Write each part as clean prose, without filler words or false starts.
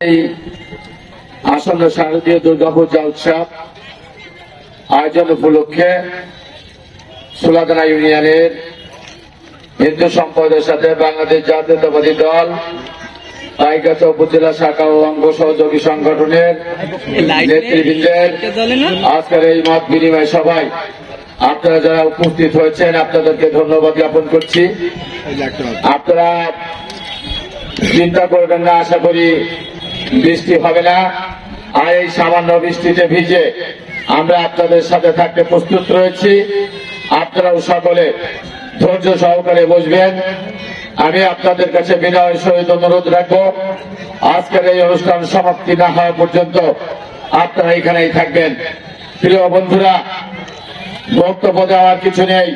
এই আসন্ন শারদীয় দুর্গাপূজা উৎসব আয়োজন উপলক্ষে সুলাদানা ইউনিয়নের হিন্দু সম্প্রদায়ের সাথে বাংলাদেশ জাতীয়তাবাদী দল পাইকগাছা উপজেলা শাখা ও অঙ্গ সহযোগী সংগঠনের নেতৃবৃন্দের আজকের এই মত বিনিময় সভায় আপনারা যারা উপস্থিত হয়েছেন আপনাদেরকে ধন্যবাদ জ্ঞাপন করছি। আপনারা চিন্তা করবেন না, আশা করি বৃষ্টি হবে না। আর এই সামান্য বৃষ্টিতে ভিজে আমরা আপনাদের সাথে থাকতে প্রস্তুত রয়েছি। আপনারাও সকলে ধৈর্য সহকারে বসবেন। আমি আপনাদের কাছে বিনয়ের সহিত অনুরোধ রাখবো, আজকের এই অনুষ্ঠান সমাপ্তি না হওয়া পর্যন্ত আপনারা এখানেই থাকবেন। প্রিয় বন্ধুরা, বক্তব্য দেওয়ার কিছু নেই।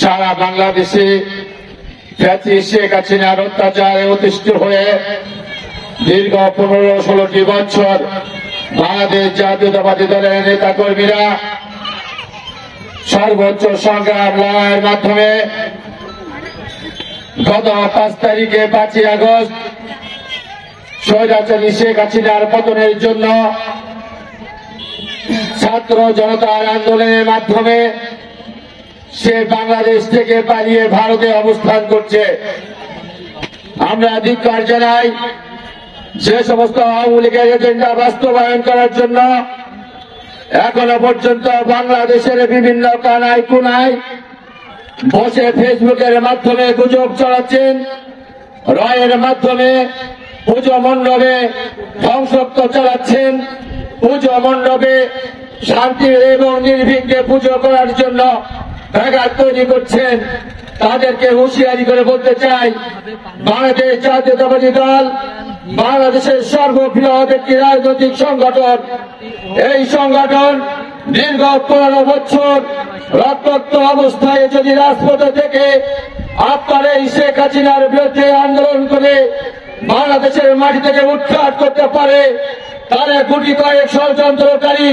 সারা বাংলাদেশে শেখ হাসিনার অত্যাচারে অতিষ্ঠ হয়ে দীর্ঘ 15-16টি বছর বাংলাদেশ জাতীয়তাবাদী দলের নেতা কর্মীরা সর্বোচ্চ সংগ্রাম লড়াইয়ের মাধ্যমে গত 5 তারিখে 5ই আগস্ট স্বৈরাচারী শেখ হাসিনার পতনের জন্য ছাত্র জনতার আন্দোলনের মাধ্যমে সে বাংলাদেশ থেকে পালিয়ে ভারতে অবস্থান করছে। আমরা ধিক্কার জানাই, যে সমস্ত আওয়ামী লীগের এজেন্ডা বাস্তবায়ন করার জন্য এখনো পর্যন্ত বাংলাদেশের বিভিন্ন কানায় কোনায় বসে ফেসবুকের মাধ্যমে গুজব ছড়াচ্ছেন, রয়ের মাধ্যমে পুজো মণ্ডপে ধ্বংসত্ব চালাচ্ছেন, পুজো মণ্ডপে শান্তি এবং নির্বিঘ্নে পুজো করার জন্য ব্যাঘাত তৈরি করছেন। তাদেরকে হুঁশিয়ারি করে বলতে চাই, বাংলাদেশ জাতীয়তাবাদী দল বাংলাদেশের সর্ববৃহৎ একটি রাজনৈতিক সংগঠন। এই সংগঠন দীর্ঘ 15 বছর রক্তাক্ত অবস্থায় যদি রাজপথে থেকে আপনার এই শেখ হাসিনার বিরুদ্ধে আন্দোলন করে বাংলাদেশের মাটি থেকে উৎখাত করতে পারে, তারা গুটি কয়েক ষড়যন্ত্রকারী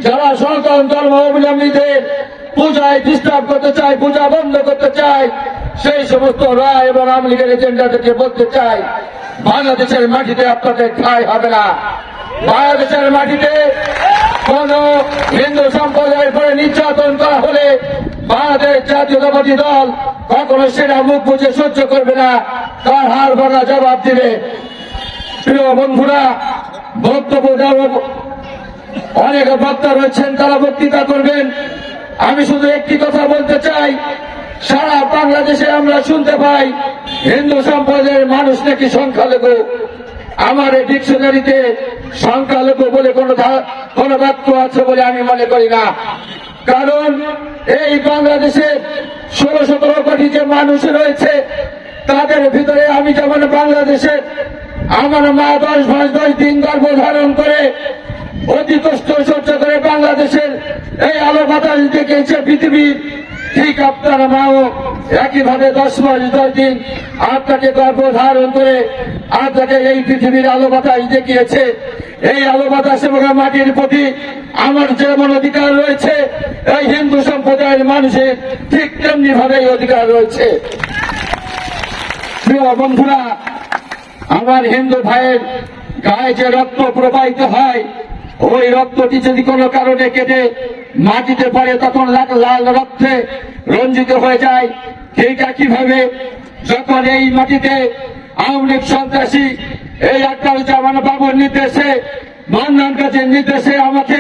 যারা সনাতন ধর্ম অবলম্বীদের পূজায় ডিস্টার্ব করতে চায়, পূজা বন্ধ করতে চায়, সেই সমস্ত রায় এবং আওয়ামী লীগের এজেন্ডাদেরকে বলতে চাই, বাংলাদেশের মাটিতে আপনাদের ঠাঁই হবে না। বাংলাদেশের মাটিতে কোন হিন্দু সম্প্রদায়ের উপরে নির্যাতন করা হলে বাংলাদেশ জাতীয়তাবাদী দল কখনো সেটা মুখ বুঝে সহ্য করবে না, তার হার ভরা জবাব দিবে। প্রিয় বন্ধুরা, বক্তব্য দেওয়ার অনেক বক্তা রয়েছেন, তারা বক্তৃতা করবেন। আমি শুধু একটি কথা বলতে চাই, সারা বাংলাদেশে আমরা শুনতে পাই হিন্দু সম্প্রদায়ের মানুষ নাকি সংখ্যালঘু। আমার এই ডিকশনারিতে সংখ্যালঘু বলে কোন বাক্য আছে বলে আমি মনে করি না। কারণ এই বাংলাদেশে 16-17 কোটি যে মানুষ রয়েছে, তাদের ভিতরে আমি যেমন বাংলাদেশের আমার মা 10 মাস 10 দিন গর্ভধারণ করে অতি কষ্ট সহ্য করে বাংলাদেশের এই আলো বাতাস দেখেছে পৃথিবীর, ঠিক আপনার মাও একইভাবে 10 মাস 10 দিন আপনাকে গর্ভধারণ করে আপনাকে এই পৃথিবীর আলো বাতাস দেখিয়েছে। এই আলো বাতাস এবং মাটির প্রতি আমার যেমন অধিকার রয়েছে, এই হিন্দু সম্প্রদায়ের মানুষের ঠিক তেমনি ভাবে অধিকার রয়েছে। প্রিয় বন্ধুরা, আমার হিন্দু ভাইয়ের গায়ে যে রক্ত প্রবাহিত হয়, ওই রক্তটি যদি কোনো কারণে কেটে মাটিতে পড়ে তখন লাল রক্তে রঞ্জিত হয়ে যায়। ঠিক একইভাবে যখন এই মাটিতে আওয়ামী লীগ সন্ত্রাসী এই আক্তারুজ্জামান বাবুর নির্দেশে, মান্নান গাজীর নির্দেশে আমাকে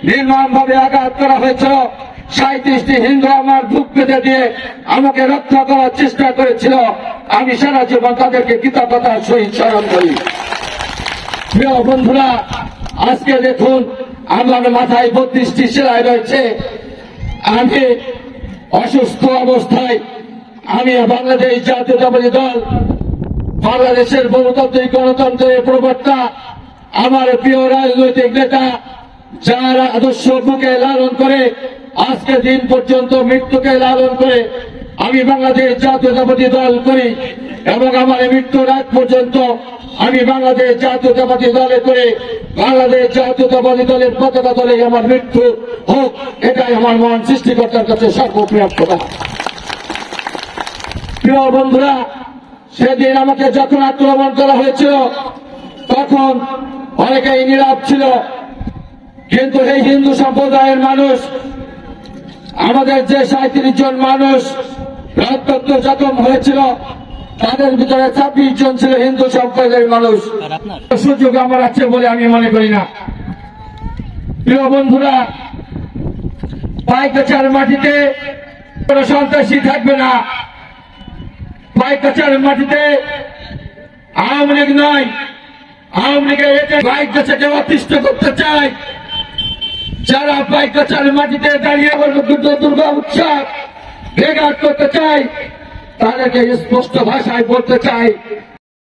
নির্মমভাবে আঘাত করা হয়েছিল, 37টি হিন্দু আমার বুক পেতে দিয়ে আমাকে রক্ষা করার চেষ্টা করেছিল, আমি সারা জীবন তাদেরকে কৃতজ্ঞতার সহিত স্মরণ করি। প্রিয় বন্ধুরা, আজকে দেখুন আমার মাথায় 32টি সেলাই রয়েছে। আমি অসুস্থ অবস্থায় আমি বাংলাদেশ জাতীয়তাবাদী দল বাংলাদেশের বহুতান্ত্রিক গণতন্ত্রের প্রবক্তা, আমার প্রিয় রাজনৈতিক নেতা, যার আদর্শ বুকে লালন করে আজকে দিন পর্যন্ত মৃত্যুকে লালন করে আমি বাংলাদেশ জাতীয়তাবাদী দল করি এবং আমার মৃত্যুর আগ পর্যন্ত আমি বাংলাদেশ জাতীয়তাবাদী দলে করে বাংলাদেশ জাতীয়তাবাদী দলের পতাকা দলে আমার মৃত্যু হোক, এটাই আমার মহান সৃষ্টিকর্তার কাছে সর্বপ্রিয় কথা। প্রিয় বন্ধুরা, সেদিন আমাকে যখন আক্রমণ করা হয়েছিল তখন অনেকেই নীরব ছিল, কিন্তু এই হিন্দু সম্প্রদায়ের মানুষ, আমাদের যে 37 জন মানুষ রক্তাক্ত জখম হয়েছিল তাদের ভিতরে 26 জন ছিল হিন্দু সম্প্রদায়ের মানুষ। সুযোগ আমার আছে বলে আমি মনে করি না। প্রিয় বন্ধুরা, পাইকগাছার মাটিতে কোন সন্ত্রাসী থাকবে না। পাইকগাছার মাটিতে আওয়ামী লীগ নয়, আওয়ামী লীগের পাইকগাছাকে অতিষ্ঠ করতে চায়। যারা পাইকগাছার মাটিতে দাঁড়িয়ে দুর্গা উৎসব বেঘাত করতে চায় তাদেরকে স্পষ্ট ভাষায় বলতে চাই,